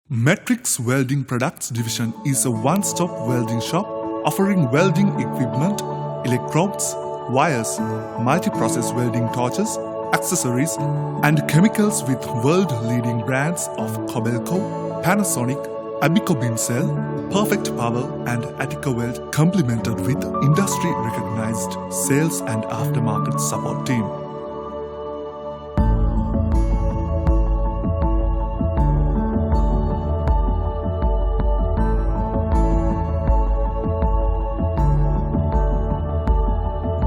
Matrix Welding Products division is a one-stop welding shop offering welding equipment, electrodes, wires, multi-process welding torches, accessories, and chemicals with world-leading brands of Kobelco, Panasonic, Abico Bincell, Perfect Power, and Attica Weld, complemented with industry-recognized sales and aftermarket support team.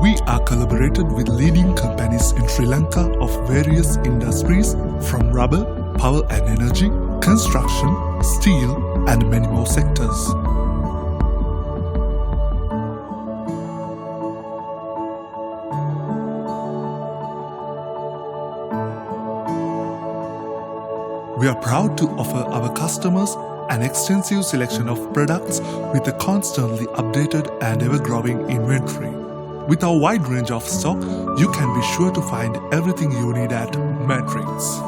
We are collaborated with leading companies in Sri Lanka of various industries from rubber, power and energy, construction, steel and many more sectors. We are proud to offer our customers an extensive selection of products with a constantly updated and ever-growing inventory. With our wide range of stock, you can be sure to find everything you need at Matrix.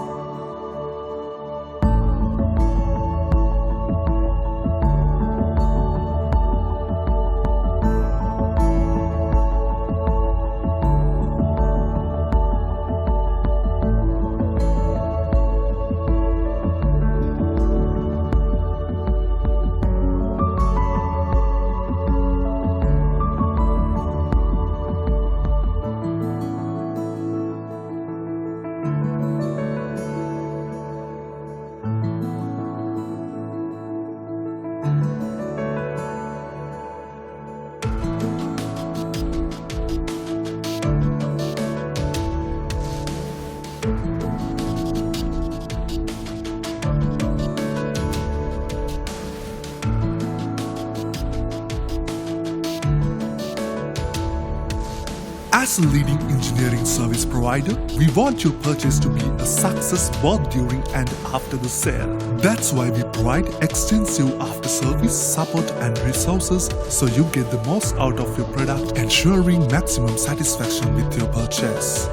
As a leading engineering service provider, we want your purchase to be a success both during and after the sale. That's why we provide extensive after-service support and resources so you get the most out of your product, ensuring maximum satisfaction with your purchase.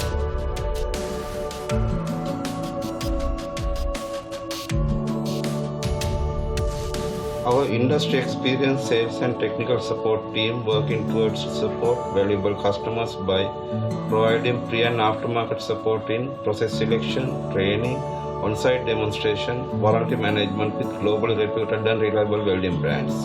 Our industry experienced sales and technical support team working towards support valuable customers by providing pre- and aftermarket support in process selection, training, on-site demonstration, warranty management with globally reputed and reliable welding brands.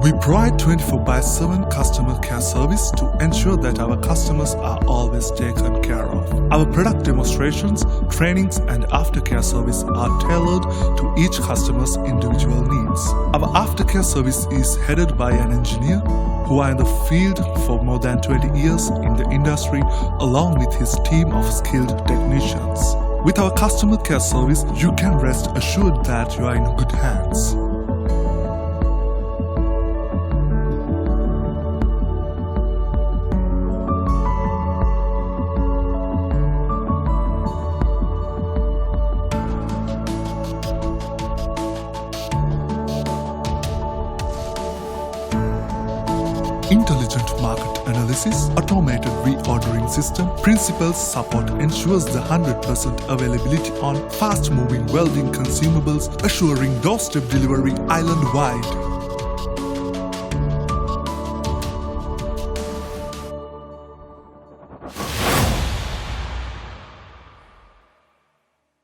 We provide 24/7 customer care service to ensure that our customers are always taken care of. Our product demonstrations, trainings and aftercare service are tailored to each customer's individual needs. Our aftercare service is headed by an engineer who are in the field for more than 20 years in the industry along with his team of skilled technicians. With our customer care service, you can rest assured that you are in good hands. Intelligent market analysis, automated reordering system, principal support ensures the 100% availability on fast-moving welding consumables, assuring doorstep delivery island-wide.